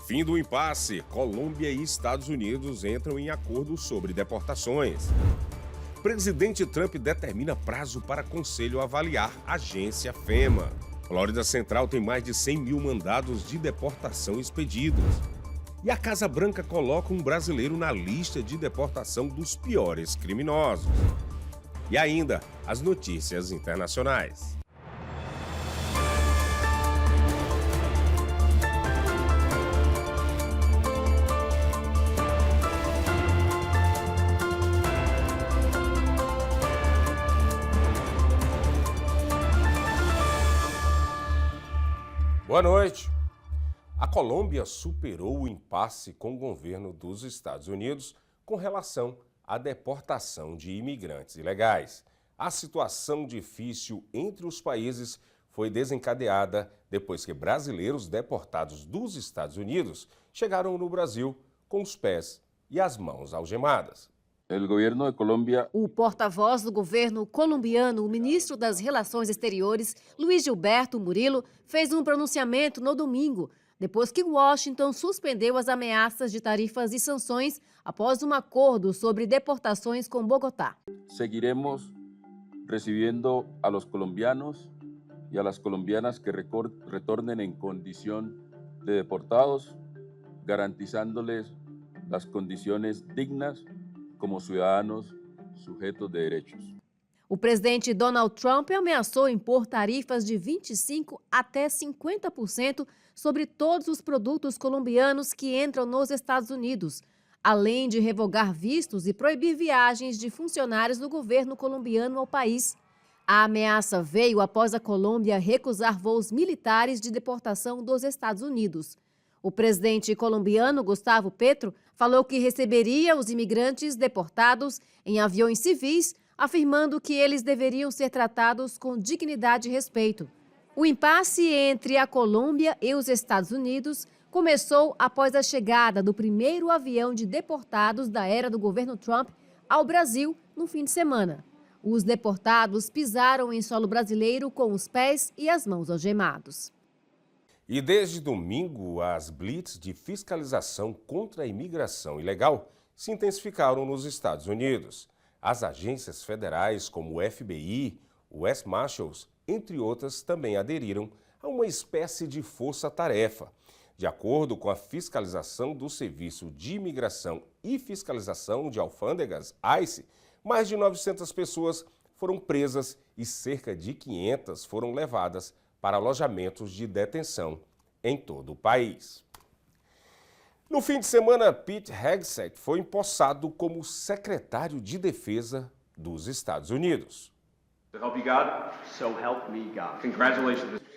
Fim do impasse. Colômbia e Estados Unidos entram em acordo sobre deportações. Presidente Trump determina prazo para Conselho avaliar agência FEMA. Flórida Central tem mais de 100 mil mandados de deportação expedidos. E a Casa Branca coloca um brasileiro na lista de deportação dos piores criminosos. E ainda, as notícias internacionais. Boa noite. A Colômbia superou o impasse com o governo dos Estados Unidos com relação à deportação de imigrantes ilegais. A situação difícil entre os países foi desencadeada depois que brasileiros deportados dos Estados Unidos chegaram no Brasil com os pés e as mãos algemadas. O porta-voz do governo colombiano, o ministro das Relações Exteriores, Luiz Gilberto Murilo, fez um pronunciamento no domingo, depois que Washington suspendeu as ameaças de tarifas e sanções após um acordo sobre deportações com Bogotá. Seguiremos recebendo a los colombianos e a las colombianas que retornen en condición de deportados, garantizándoles las condiciones dignas como cidadãos sujeitos de direitos. O presidente Donald Trump ameaçou impor tarifas de 25% até 50% sobre todos os produtos colombianos que entram nos Estados Unidos, além de revogar vistos e proibir viagens de funcionários do governo colombiano ao país. A ameaça veio após a Colômbia recusar voos militares de deportação dos Estados Unidos. O presidente colombiano, Gustavo Petro, falou que receberia os imigrantes deportados em aviões civis, afirmando que eles deveriam ser tratados com dignidade e respeito. O impasse entre a Colômbia e os Estados Unidos começou após a chegada do primeiro avião de deportados da era do governo Trump ao Brasil no fim de semana. Os deportados pisaram em solo brasileiro com os pés e as mãos algemados. E desde domingo, as blitz de fiscalização contra a imigração ilegal se intensificaram nos Estados Unidos. As agências federais como o FBI, o US Marshals, entre outras, também aderiram a uma espécie de força-tarefa. De acordo com a fiscalização do Serviço de Imigração e Fiscalização de Alfândegas, ICE, mais de 900 pessoas foram presas e cerca de 500 foram levadas para alojamentos de detenção em todo o país. No fim de semana, Pete Hegseth foi empossado como secretário de Defesa dos Estados Unidos.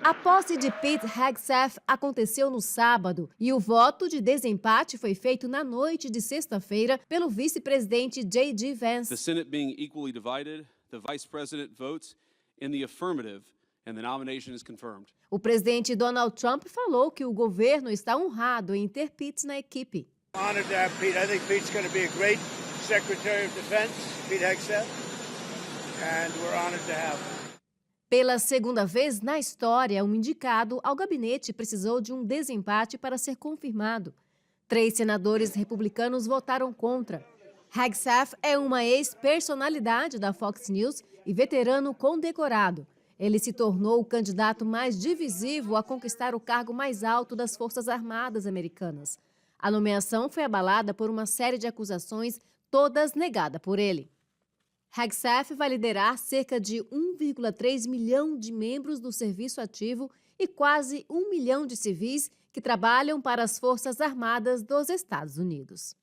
A posse de Pete Hegseth aconteceu no sábado e o voto de desempate foi feito na noite de sexta-feira pelo vice-presidente J.D. Vance. The Senate being equally divided, the vice president votes in the affirmative. And the nomination is confirmed. O presidente Donald Trump falou que o governo está honrado em ter Pete na equipe. Honored to have Pete. I think Pete's going to be a great Secretary of Defense, Pete Hegseth, and we're honored to have him. Pela segunda vez na história, um indicado ao gabinete precisou de um desempate para ser confirmado. 3 senadores republicanos votaram contra. Hegseth é uma ex-personalidade da Fox News e veterano condecorado. Ele se tornou o candidato mais divisivo a conquistar o cargo mais alto das Forças Armadas americanas. A nomeação foi abalada por uma série de acusações, todas negadas por ele. Hegseth vai liderar cerca de 1,3 milhão de membros do serviço ativo e quase 1 milhão de civis que trabalham para as Forças Armadas dos Estados Unidos.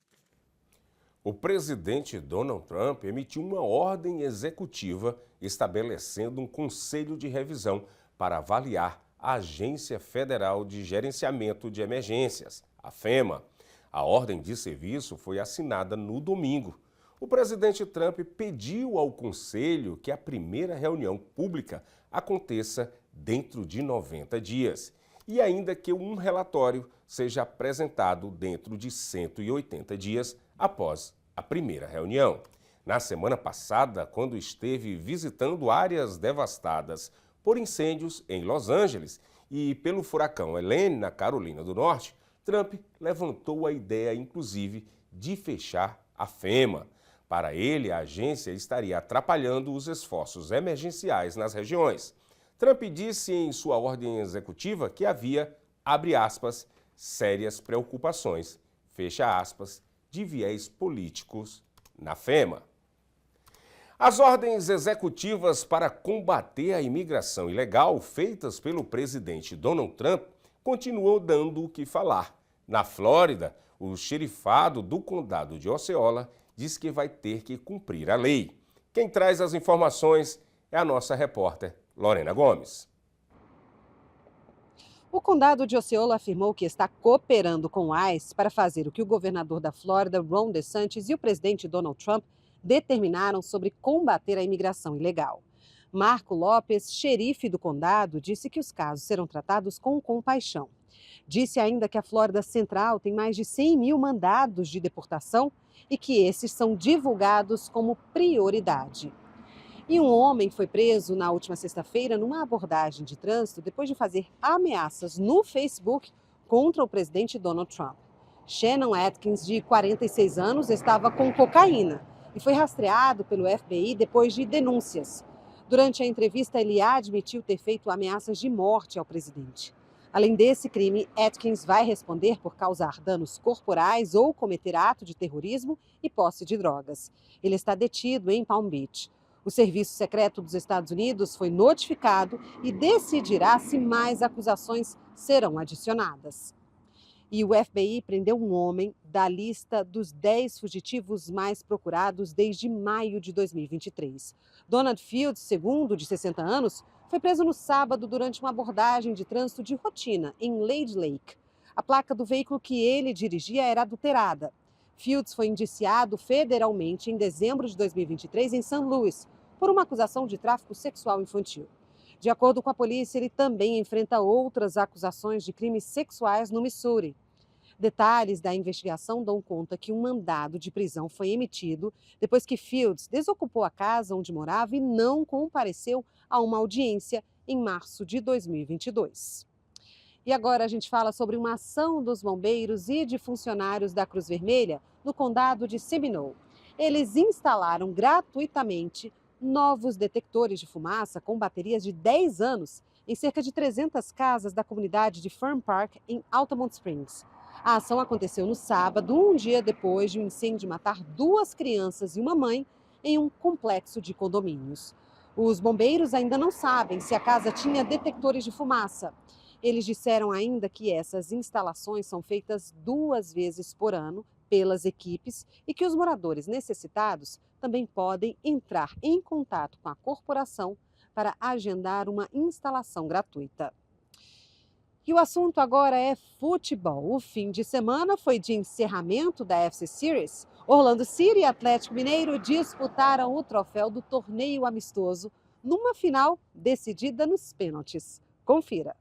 O presidente Donald Trump emitiu uma ordem executiva estabelecendo um conselho de revisão para avaliar a Agência Federal de Gerenciamento de Emergências, a FEMA. A ordem de serviço foi assinada no domingo. O presidente Trump pediu ao conselho que a primeira reunião pública aconteça dentro de 90 dias e ainda que um relatório seja apresentado dentro de 180 dias após a primeira reunião. Na semana passada, quando esteve visitando áreas devastadas por incêndios em Los Angeles e pelo furacão Helene, na Carolina do Norte, Trump levantou a ideia, inclusive, de fechar a FEMA. Para ele, a agência estaria atrapalhando os esforços emergenciais nas regiões. Trump disse em sua ordem executiva que havia, abre aspas, sérias preocupações, fecha aspas, de viés políticos na FEMA. As ordens executivas para combater a imigração ilegal feitas pelo presidente Donald Trump continuam dando o que falar. Na Flórida, o xerifado do condado de Osceola diz que vai ter que cumprir a lei. Quem traz as informações é a nossa repórter Lorena Gomes. O condado de Osceola afirmou que está cooperando com o ICE para fazer o que o governador da Flórida, Ron DeSantis, e o presidente Donald Trump determinaram sobre combater a imigração ilegal. Marco Lopes, xerife do condado, disse que os casos serão tratados com compaixão. Disse ainda que a Flórida Central tem mais de 100 mil mandados de deportação e que esses são divulgados como prioridade. E um homem foi preso na última sexta-feira numa abordagem de trânsito depois de fazer ameaças no Facebook contra o presidente Donald Trump. Shannon Atkins, de 46 anos, estava com cocaína e foi rastreado pelo FBI depois de denúncias. Durante a entrevista, ele admitiu ter feito ameaças de morte ao presidente. Além desse crime, Atkins vai responder por causar danos corporais ou cometer ato de terrorismo e posse de drogas. Ele está detido em Palm Beach. O Serviço Secreto dos Estados Unidos foi notificado e decidirá se mais acusações serão adicionadas. E o FBI prendeu um homem da lista dos 10 fugitivos mais procurados desde maio de 2023. Donald Fields, II, de 60 anos, foi preso no sábado durante uma abordagem de trânsito de rotina em Lady Lake. A placa do veículo que ele dirigia era adulterada. Fields foi indiciado federalmente em dezembro de 2023 em St. Louis por uma acusação de tráfico sexual infantil. De acordo com a polícia, ele também enfrenta outras acusações de crimes sexuais no Missouri. Detalhes da investigação dão conta que um mandado de prisão foi emitido depois que Fields desocupou a casa onde morava e não compareceu a uma audiência em março de 2022. E agora a gente fala sobre uma ação dos bombeiros e de funcionários da Cruz Vermelha no condado de Seminole. Eles instalaram gratuitamente novos detectores de fumaça com baterias de 10 anos em cerca de 300 casas da comunidade de Fern Park, em Altamont Springs. A ação aconteceu no sábado, um dia depois de um incêndio matar 2 crianças e uma mãe em um complexo de condomínios. Os bombeiros ainda não sabem se a casa tinha detectores de fumaça. Eles disseram ainda que essas instalações são feitas 2 vezes por ano pelas equipes e que os moradores necessitados também podem entrar em contato com a corporação para agendar uma instalação gratuita. E o assunto agora é futebol. O fim de semana foi de encerramento da FC Series. Orlando City e Atlético Mineiro disputaram o troféu do torneio amistoso numa final decidida nos pênaltis. Confira.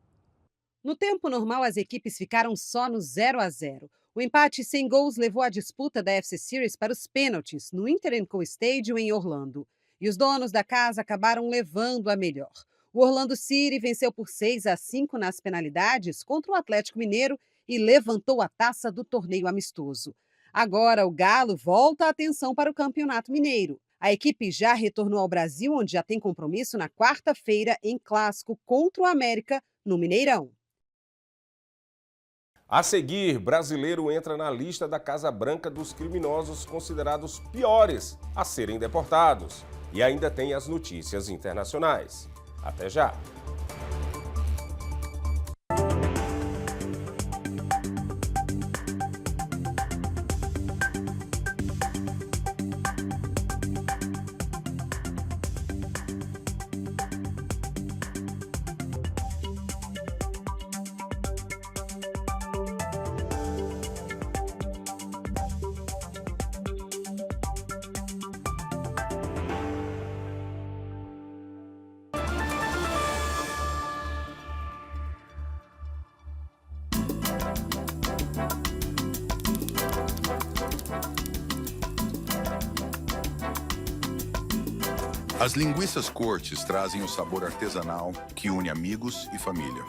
No tempo normal, as equipes ficaram só no 0-0. O empate sem gols levou a disputa da FC Series para os pênaltis no Inter&Co Stadium em Orlando. E os donos da casa acabaram levando a melhor. O Orlando City venceu por 6-5 nas penalidades contra o Atlético Mineiro e levantou a taça do torneio amistoso. Agora o Galo volta a atenção para o Campeonato Mineiro. A equipe já retornou ao Brasil, onde já tem compromisso na quarta-feira em clássico contra o América, no Mineirão. A seguir, brasileiro entra na lista da Casa Branca dos criminosos considerados piores a serem deportados. E ainda tem as notícias internacionais. Até já! As linguiças Cortes trazem o sabor artesanal que une amigos e família.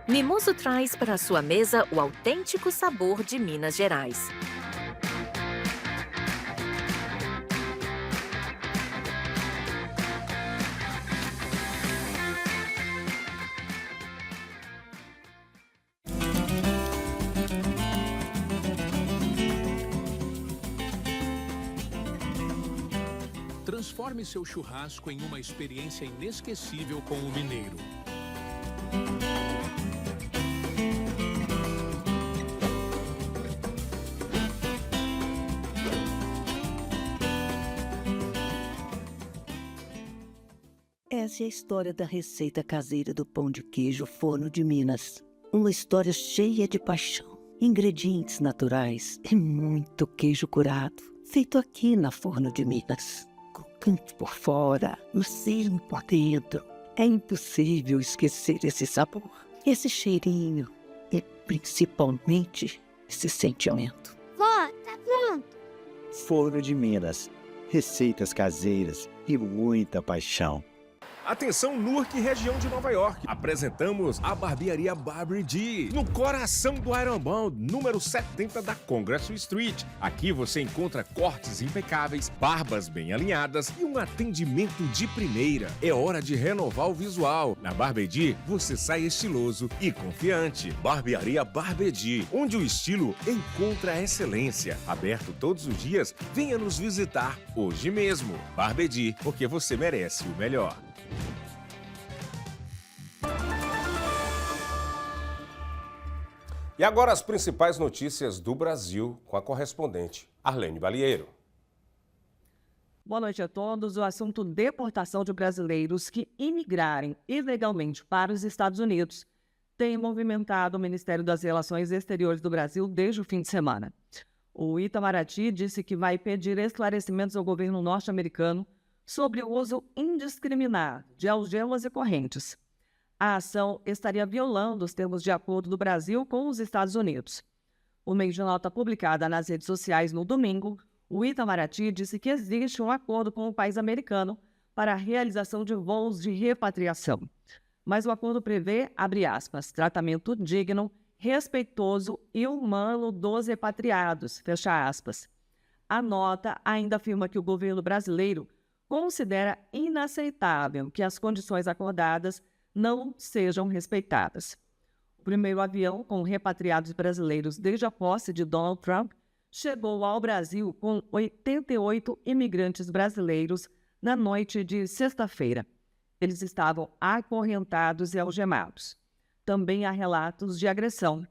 Mimoso traz para a sua mesa o autêntico sabor de Minas Gerais. Transforme seu churrasco em uma experiência inesquecível com o mineiro. Essa é a história da receita caseira do pão de queijo Forno de Minas. Uma história cheia de paixão, ingredientes naturais e muito queijo curado, feito aqui na Forno de Minas. Crocante por fora, macio por dentro. É impossível esquecer esse sabor, esse cheirinho e principalmente esse sentimento. Vó, tá pronto. Forno de Minas, receitas caseiras e muita paixão. Atenção, Newark, região de Nova York. Apresentamos a barbearia Barbie D, no coração do Ironbound, número 70 da Congress Street. Aqui você encontra cortes impecáveis, barbas bem alinhadas e um atendimento de primeira. É hora de renovar o visual. Na Barbie D, você sai estiloso e confiante. Barbearia Barbie D, onde o estilo encontra a excelência. Aberto todos os dias, venha nos visitar hoje mesmo. Barbie D, porque você merece o melhor. E agora as principais notícias do Brasil com a correspondente Arlene Balieiro. Boa noite a todos. O assunto deportação de brasileiros que imigrarem ilegalmente para os Estados Unidos tem movimentado o Ministério das Relações Exteriores do Brasil desde o fim de semana. O Itamaraty disse que vai pedir esclarecimentos ao governo norte-americano sobre o uso indiscriminado de algemas e correntes. A ação estaria violando os termos de acordo do Brasil com os Estados Unidos. Por meio de nota publicada nas redes sociais no domingo, o Itamaraty disse que existe um acordo com o país americano para a realização de voos de repatriação. Mas o acordo prevê, abre aspas, tratamento digno, respeitoso e humano dos repatriados, fecha aspas. A nota ainda afirma que o governo brasileiro considera inaceitável que as condições acordadas não sejam respeitadas. O primeiro avião com repatriados brasileiros desde a posse de Donald Trump chegou ao Brasil com 88 imigrantes brasileiros na noite de sexta-feira. Eles estavam acorrentados e algemados. Também há relatos de agressão.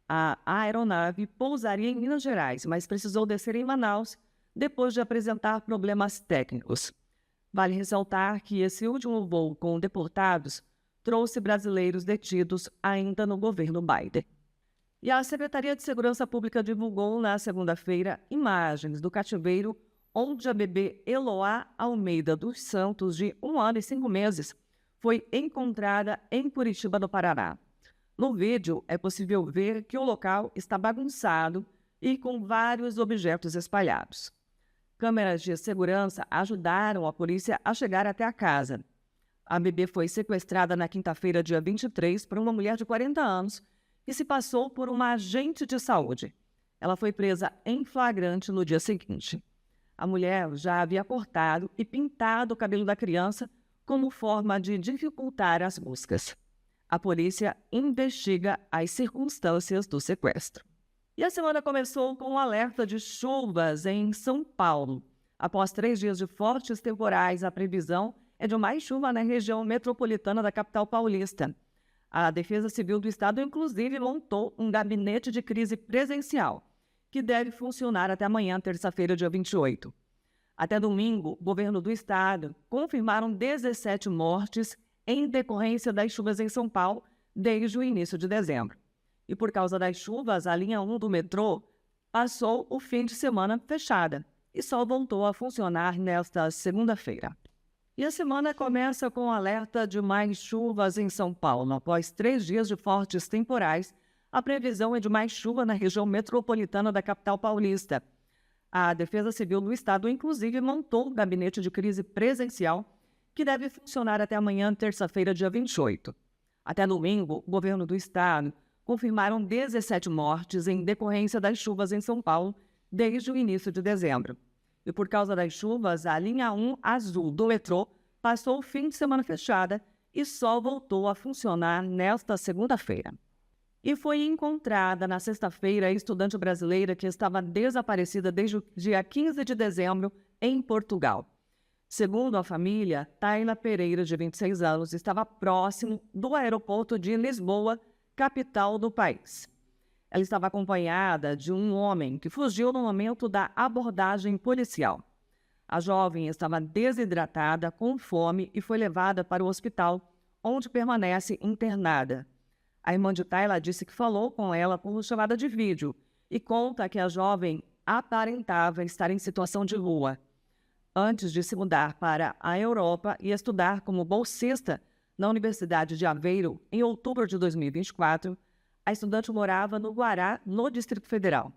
A aeronave pousaria em Minas Gerais, mas precisou descer em Manaus depois de apresentar problemas técnicos. Vale ressaltar que esse último voo com deportados trouxe brasileiros detidos ainda no governo Biden. E a Secretaria de Segurança Pública divulgou na segunda-feira imagens do cativeiro onde a bebê Eloá Almeida dos Santos, de 1 ano e 5 meses, foi encontrada em Curitiba, no Paraná. No vídeo, é possível ver que o local está bagunçado e com vários objetos espalhados. Câmeras de segurança ajudaram a polícia a chegar até a casa. A bebê foi sequestrada na quinta-feira, dia 23, por uma mulher de 40 anos que se passou por uma agente de saúde. Ela foi presa em flagrante no dia seguinte. A mulher já havia cortado e pintado o cabelo da criança como forma de dificultar as buscas. A polícia investiga as circunstâncias do sequestro. E a semana começou com um alerta de chuvas em São Paulo. Após 3 dias de fortes temporais, a previsão é de mais chuva na região metropolitana da capital paulista. A Defesa Civil do Estado, inclusive, montou um gabinete de crise presencial, que deve funcionar até amanhã, terça-feira, dia 28. Até domingo, o governo do Estado confirmaram 17 mortes em decorrência das chuvas em São Paulo desde o início de dezembro. E por causa das chuvas, a linha 1 do metrô passou o fim de semana fechada e só voltou a funcionar nesta segunda-feira. E a semana começa com alerta de mais chuvas em São Paulo. Após 3 dias de fortes temporais, a previsão é de mais chuva na região metropolitana da capital paulista. A Defesa Civil do Estado, inclusive, montou um gabinete de crise presencial que deve funcionar até amanhã, terça-feira, dia 28. Até domingo, o governo do estado confirmaram 17 mortes em decorrência das chuvas em São Paulo desde o início de dezembro. E por causa das chuvas, a linha 1 azul do metrô passou o fim de semana fechada e só voltou a funcionar nesta segunda-feira. E foi encontrada na sexta-feira a estudante brasileira que estava desaparecida desde o dia 15 de dezembro em Portugal. Segundo a família, Tayla Pereira, de 26 anos, estava próximo do aeroporto de Lisboa, capital do país. Ela estava acompanhada de um homem que fugiu no momento da abordagem policial. A jovem estava desidratada, com fome e foi levada para o hospital, onde permanece internada. A irmã de Tayla disse que falou com ela por chamada de vídeo e conta que a jovem aparentava estar em situação de rua. Antes de se mudar para a Europa e estudar como bolsista na Universidade de Aveiro, em outubro de 2024, a estudante morava no Guará, no Distrito Federal.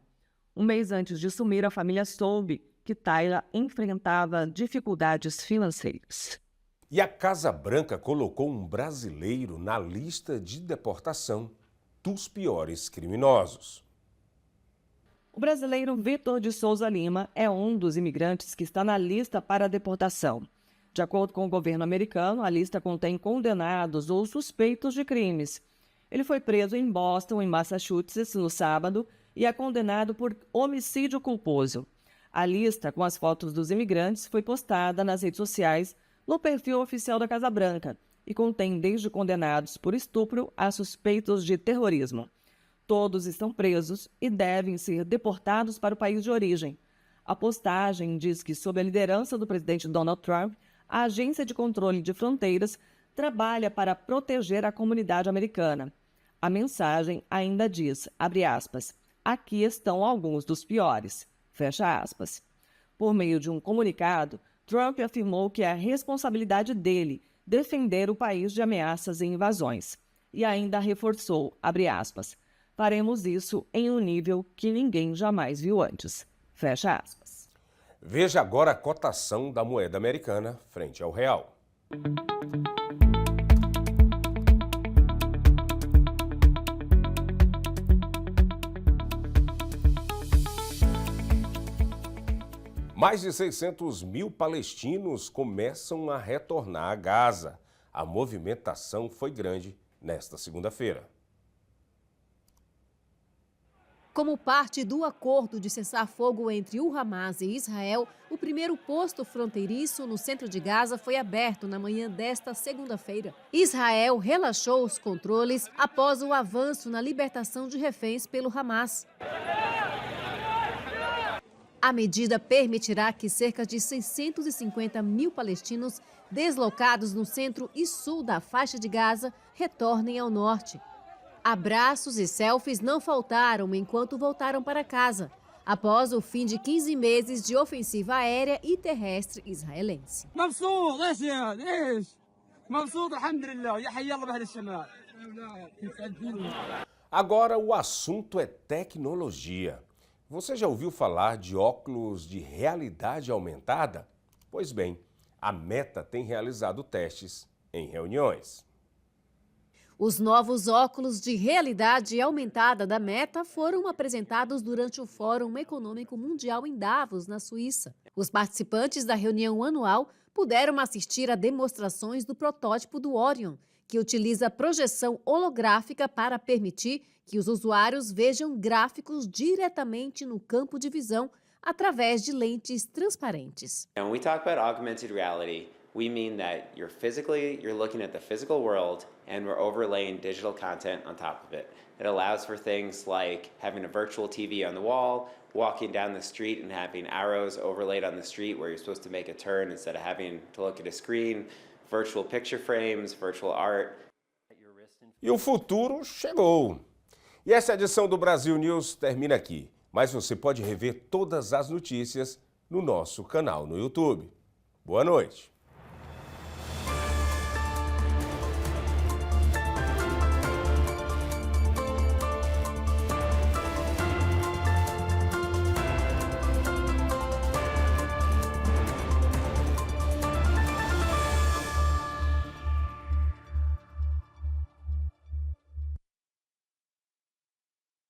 Um mês antes de sumir, a família soube que Tayla enfrentava dificuldades financeiras. E a Casa Branca colocou um brasileiro na lista de deportação dos piores criminosos. O brasileiro Vitor de Souza Lima é um dos imigrantes que está na lista para deportação. De acordo com o governo americano, a lista contém condenados ou suspeitos de crimes. Ele foi preso em Boston, em Massachusetts, no sábado, e é condenado por homicídio culposo. A lista com as fotos dos imigrantes foi postada nas redes sociais no perfil oficial da Casa Branca e contém desde condenados por estupro a suspeitos de terrorismo. Todos estão presos e devem ser deportados para o país de origem. A postagem diz que, sob a liderança do presidente Donald Trump, a Agência de Controle de Fronteiras trabalha para proteger a comunidade americana. A mensagem ainda diz, abre aspas, aqui estão alguns dos piores, fecha aspas. Por meio de um comunicado, Trump afirmou que é a responsabilidade dele defender o país de ameaças e invasões. E ainda reforçou, abre aspas, faremos isso em um nível que ninguém jamais viu antes, fecha aspas. Veja agora a cotação da moeda americana frente ao real. Mais de 600 mil palestinos começam a retornar a Gaza. A movimentação foi grande nesta segunda-feira. Como parte do acordo de cessar-fogo entre o Hamas e Israel, o primeiro posto fronteiriço no centro de Gaza foi aberto na manhã desta segunda-feira. Israel relaxou os controles após o avanço na libertação de reféns pelo Hamas. A medida permitirá que cerca de 650 mil palestinos deslocados no centro e sul da faixa de Gaza retornem ao norte. Abraços e selfies não faltaram enquanto voltaram para casa, após o fim de 15 meses de ofensiva aérea e terrestre israelense. Agora o assunto é tecnologia. Você já ouviu falar de óculos de realidade aumentada? Pois bem, a Meta tem realizado testes em reuniões. Os novos óculos de realidade aumentada da Meta foram apresentados durante o Fórum Econômico Mundial em Davos, na Suíça. Os participantes da reunião anual puderam assistir a demonstrações do protótipo do Orion, que utiliza projeção holográfica para permitir que os usuários vejam gráficos diretamente no campo de visão através de lentes transparentes. When we talk about augmented reality, we mean that you're looking at the physical world and we're overlaying digital content on top of it. It allows for things like having a virtual TV on the wall, walking down the street and having arrows overlaid on the street where you're supposed to make a turn instead of having to look at a screen, virtual picture frames, virtual art. E o futuro chegou. E essa edição do Brasil News termina aqui, mas você pode rever todas as notícias no nosso canal no YouTube. Boa noite.